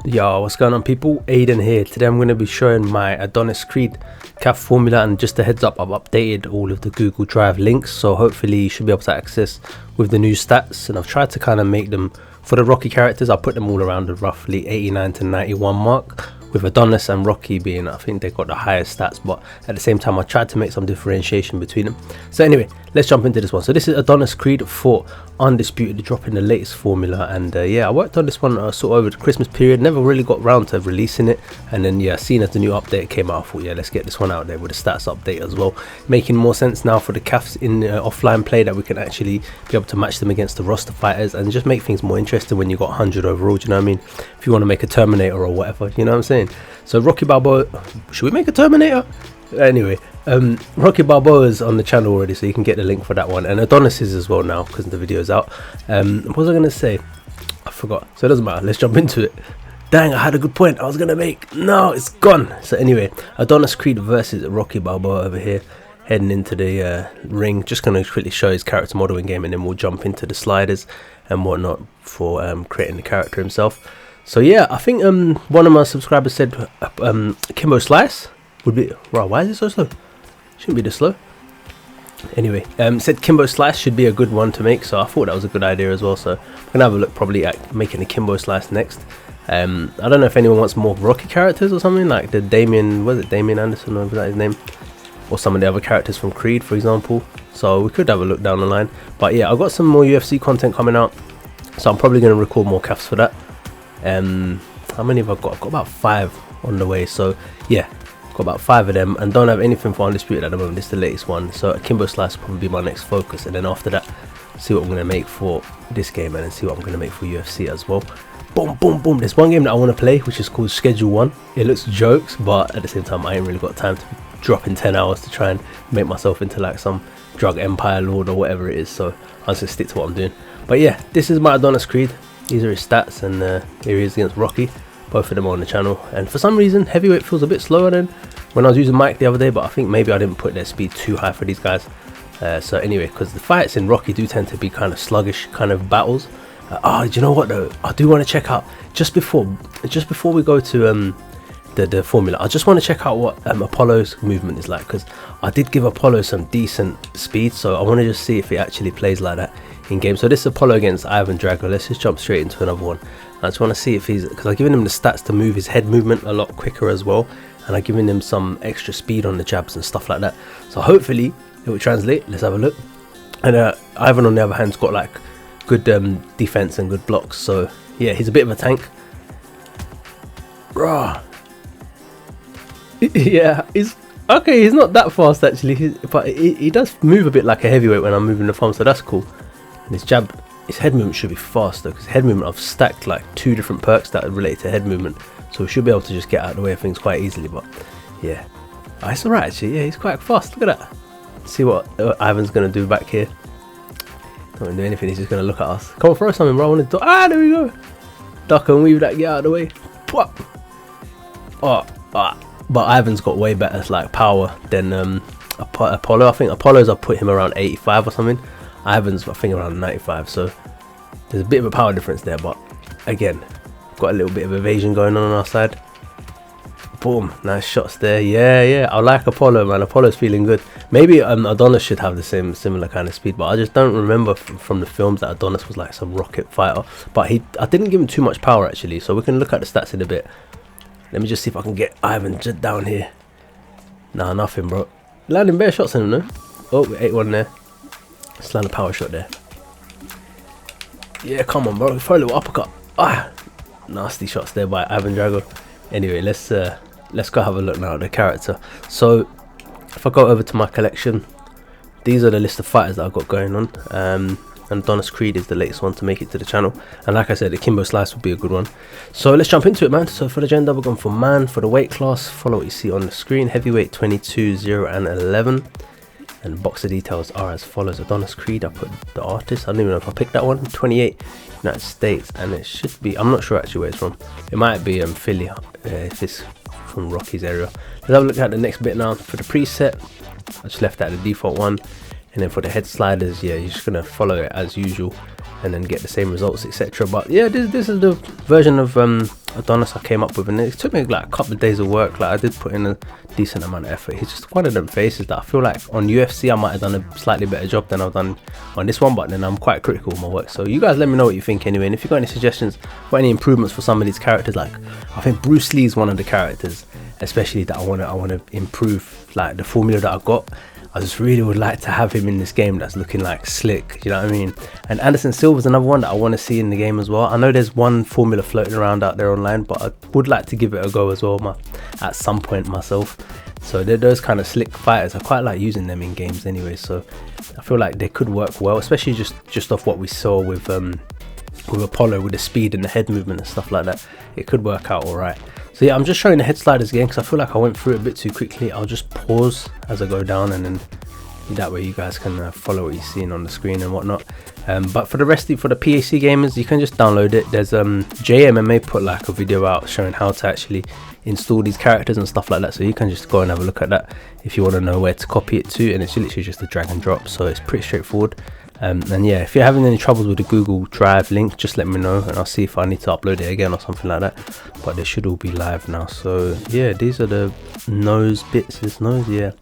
Yo, what's going on people? Aiden here. Today I'm going to be showing my Adonis Creed CAF formula, and just a heads up, I've updated all of the Google Drive links, so hopefully you should be able to access with the new stats. And I've tried to kind of make them, for the Rocky characters, I put them all around the roughly 89 to 91 mark, with Adonis and Rocky being, I think they got the highest stats, but at the same time I tried to make some differentiation between them. So anyway, let's jump into this one. So this is Adonis Creed for Undisputed, dropping the latest formula, and yeah, I worked on this one sort of over the Christmas period, never really got round to releasing it, and then yeah, seeing as the new update came out, I thought yeah, let's get this one out there with the stats update as well, making more sense now for the CAFs in offline play, that we can actually be able to match them against the roster fighters and just make things more interesting when you got 100 overall. Do you know what I mean? If you want to make a Terminator or whatever, you know what I'm saying? So Rocky Balboa, should we make a Terminator? Anyway, Rocky Balboa is on the channel already, so you can get the link for that one, and Adonis is as well now because the video's out. What was I gonna say? I forgot, so it doesn't matter, let's jump into it. Dang, I had a good point I was gonna make, no, it's gone. So anyway, Adonis Creed versus Rocky Balboa over here, heading into the ring. Just gonna quickly show his character modeling game, and then we'll jump into the sliders and whatnot for creating the character himself. So yeah, I think one of my subscribers said Kimbo Slice would be, wow, why is it so slow? Shouldn't be this slow. Anyway, said Kimbo Slice should be a good one to make, so I thought that was a good idea as well. So I'm gonna have a look probably at making a Kimbo Slice next. I don't know if anyone wants more Rocky characters or something, like the Damien, was it Damien Anderson, or was that his name? Or some of the other characters from Creed, for example. So we could have a look down the line. But yeah, I've got some more UFC content coming out, so I'm probably gonna record more CAFs for that. How many have I got? I've got about 5 on the way, so yeah, got about 5 of them, and don't have anything for Undisputed at the moment. This is the latest one, so Kimbo Slice will probably be my next focus, and then after that see what I'm going to make for this game, and then see what I'm going to make for UFC as well. Boom boom boom. There's one game that I want to play which is called Schedule 1. It looks jokes, but at the same time I ain't really got time to drop in 10 hours to try and make myself into like some drug empire lord or whatever it is, so I'll just stick to what I'm doing. But yeah, this is my Adonis Creed. These are his stats, and here he is against Rocky. Both of them are on the channel, and for some reason heavyweight feels a bit slower than when I was using Mike the other day, but I think maybe I didn't put their speed too high for these guys. So anyway, because the fights in Rocky do tend to be kind of sluggish kind of battles. Do you know what though, I do want to check out, just before we go to the formula, I just want to check out what Apollo's movement is like, because I did give Apollo some decent speed, so I want to just see if it actually plays like that in game. So this is Apollo against Ivan Drago. Let's just jump straight into another one. I just want to see if he's, because I've given him the stats to move his head movement a lot quicker as well, and I've given him some extra speed on the jabs and stuff like that, so hopefully it will translate. Let's have a look. And Ivan on the other hand's got like good defense and good blocks, so yeah, he's a bit of a tank. Rah. Yeah, he's okay, he's not that fast actually, but he does move a bit like a heavyweight when I'm moving the farm, so that's cool. And his jab, his head movement should be fast though, because head movement, I've stacked like 2 different perks that are related to head movement, so we should be able to just get out of the way of things quite easily. But yeah, it's alright actually. Yeah, he's quite fast. Look at that. See what Ivan's gonna do back here. Don't want to do anything, he's just gonna look at us. Come on, throw something, bro. I want to there we go. Duck and weave that, get out of the way. But Ivan's got way better like power than Apollo. I think Apollo's, I put him around 85 or something. Ivan's I think around 95, so there's a bit of a power difference there, but again, got a little bit of evasion going on our side. Boom, nice shots there. Yeah, I like Apollo, man. Apollo's feeling good. Maybe Adonis should have the similar kind of speed, but I just don't remember from the films that Adonis was like some rocket fighter. But I didn't give him too much power actually, so we can look at the stats in a bit. Let me just see if I can get Ivan just down here. Nah, nothing, bro. Landing bare shots in him, no? Oh, 8-1 there. Let's land a power shot there. Yeah, come on, bro. Throw a little uppercut. Nasty shots there by Ivan Drago. Anyway, let's go have a look now at the character. So if I go over to my collection, these are the list of fighters that I've got going on. And Adonis Creed is the latest one to make it to the channel, and like I said, the Kimbo Slice would be a good one. So let's jump into it, man. So for the gender, we're going for man. For the weight class, follow what you see on the screen: heavyweight 22, 0 and 11. And boxer details are as follows: Adonis Creed, I put the artist, I don't even know if I picked that one, 28, United States, and it should be, I'm not sure actually where it's from. It might be Philly, if it's from Rocky's area. Let's have a look at the next bit now. For the preset, I just left out the default one. And then for the head sliders, yeah, you're just gonna follow it as usual and then get the same results, etc. But yeah, this is the version of Adonis I came up with, and it took me like a couple of days of work. Like I did put in a decent amount of effort. He's just one of them faces that I feel like on UFC I might have done a slightly better job than I've done on this one, but then I'm quite critical of my work. So you guys let me know what you think anyway, and if you've got any suggestions or any improvements for some of these characters, like I think Bruce Lee is one of the characters especially that I want to improve, like the formula that I got. I just really would like to have him in this game that's looking like slick, you know what I mean? And Anderson Silva's another one that I want to see in the game as well. I know there's one formula floating around out there online, but I would like to give it a go as well at some point myself. So they're those kind of slick fighters. I quite like using them in games anyway, so I feel like they could work well, especially just off what we saw with Apollo, with the speed and the head movement and stuff like that. It could work out all right. So yeah, I'm just showing the head sliders again because I feel like I went through it a bit too quickly. I'll just pause as I go down, and then that way you guys can follow what you're seeing on the screen and whatnot. But for the rest for the PAC gamers, you can just download it. There's JMMA put like a video out showing how to actually install these characters and stuff like that, so you can just go and have a look at that if you want to know where to copy it to, and it's literally just a drag and drop, so it's pretty straightforward. And yeah, if you're having any troubles with the Google Drive link, just let me know and I'll see if I need to upload it again or something like that. But they should all be live now. So yeah, these are the nose bits, this nose, yeah,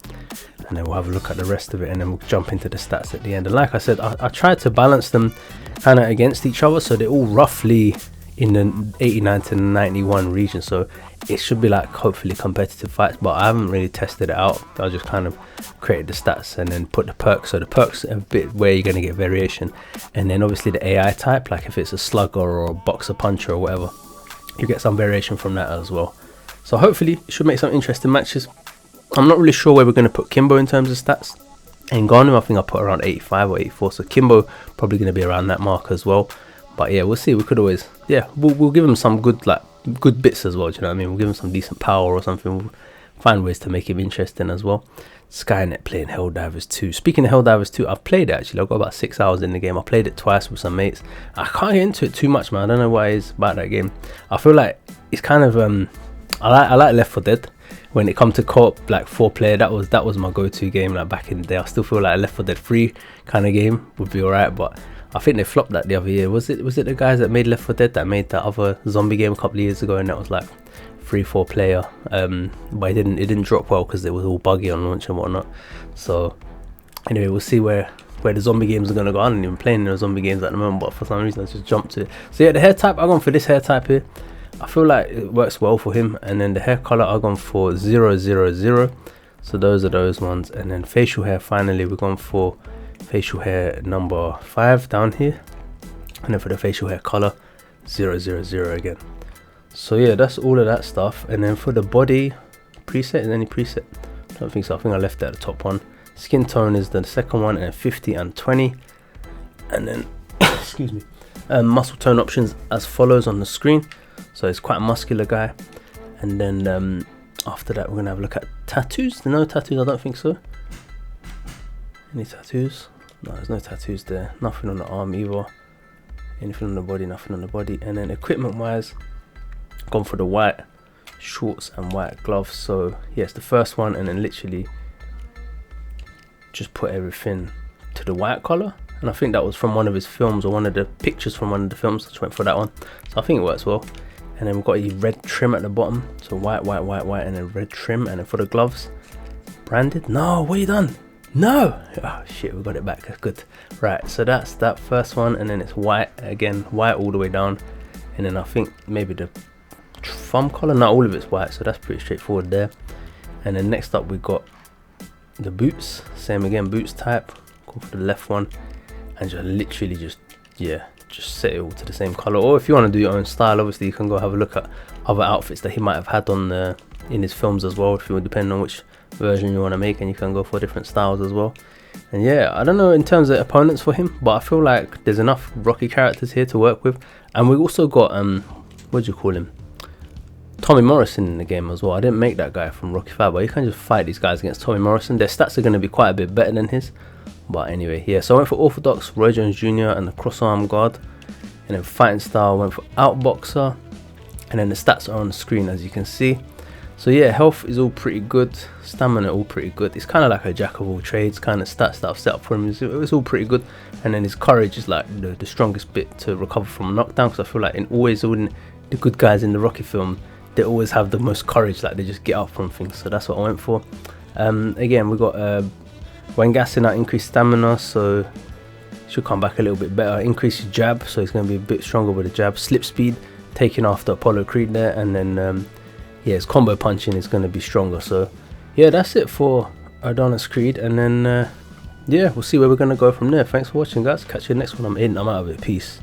and then we'll have a look at the rest of it, and then we'll jump into the stats at the end. And like I said, I tried to balance them kind of against each other, so they're all roughly in the 89 to 91 region, so it should be like hopefully competitive fights, but I haven't really tested it out. I just kind of created the stats and then put the perks. So the perks are a bit where you're going to get variation, and then obviously the AI type, like if it's a slugger or a boxer puncher or whatever, you get some variation from that as well. So hopefully it should make some interesting matches. I'm not really sure where we're going to put Kimbo in terms of stats. And Ngannou, I think I put around 85 or 84, so Kimbo probably going to be around that mark as well. But yeah, we'll see. We could always, yeah, we'll give him some good bits as well, do you know what I mean? We'll give him some decent power or something. We'll find ways to make him interesting as well. Skynet playing Helldivers 2. Speaking of Helldivers 2, I've played it actually. I've got about 6 hours in the game. I played it twice with some mates. I can't get into it too much, man. I don't know what it is about that game. I feel like it's kind of I like Left 4 Dead. When it comes to co-op, like 4-player, that was my go-to game like back in the day. I still feel like a Left 4 Dead 3 kind of game would be alright, but I think they flopped that the other year. Was it the guys that made Left 4 Dead that made that other zombie game a couple of years ago, and that was like 3-4 player, but it didn't drop well because it was all buggy on launch and whatnot. So anyway, we'll see where the zombie games are gonna go. I haven't even playing those zombie games at the moment, but for some reason I just jumped to it. So yeah, the hair type, I've gone for this hair type here. I feel like it works well for him. And then the hair color, I've gone for 000. So those are those ones. And then facial hair, finally we've gone for facial hair number 5 down here, and then for the facial hair color 000 again. So yeah, that's all of that stuff. And then for the body preset, is any preset? I don't think so. I think I left that at the top one. Skin tone is the second one, and 50 and 20. And then excuse me, muscle tone options as follows on the screen. So it's quite a muscular guy. And then after that we're gonna have a look at tattoos. No tattoos, I don't think so. Any tattoos? No, there's no tattoos there. Nothing on the arm either. Anything on the body? Nothing on the body. And then equipment wise, gone for the white shorts and white gloves. So yes, the first one, and then literally just put everything to the white color. And I think that was from one of his films, or one of the pictures from one of the films. I just went for that one. So I think it works well. And then we've got a red trim at the bottom. So white, and then red trim. And then for the gloves, branded. No, what you done? No! Oh shit, we got it back. That's good. Right, so that's that first one, and then it's white again, white all the way down. And then I think maybe the thumb collar, not all of it's white, so that's pretty straightforward there. And then next up we got the boots, same again, boots type. Go for the left one, and just literally just set it all to the same color. Or if you want to do your own style, obviously you can go have a look at other outfits that he might have had on in his films as well, if you would, depending on which version you want to make, and you can go for different styles as well. And yeah, I don't know in terms of opponents for him, but I feel like there's enough Rocky characters here to work with. And we also got what do you call him, Tommy Morrison in the game as well. I didn't make that guy from Rocky 5, but you can just fight these guys against Tommy Morrison. Their stats are going to be quite a bit better than his, but anyway, yeah. So I went for orthodox, Roy Jones Jr. and the cross arm guard. And then fighting style, went for outboxer, and then the stats are on the screen as you can see. So yeah, health is all pretty good, stamina all pretty good. It's kind of like a jack of all trades kind of stats that I've set up for him. It's all pretty good. And then his courage is like the strongest bit to recover from knockdown, because I feel like in the good guys in the Rocky film, they always have the most courage, like they just get up from things. So that's what I went for. Again, we got Wangasin at increased stamina, so should come back a little bit better. Increase your jab, so he's going to be a bit stronger with the jab. Slip speed, taking after Apollo Creed there, and then yeah, his combo punching is going to be stronger. So yeah, that's it for Adonis Creed, and then yeah, we'll see where we're going to go from there. Thanks for watching, guys. Catch you next one. I'm out of it. Peace.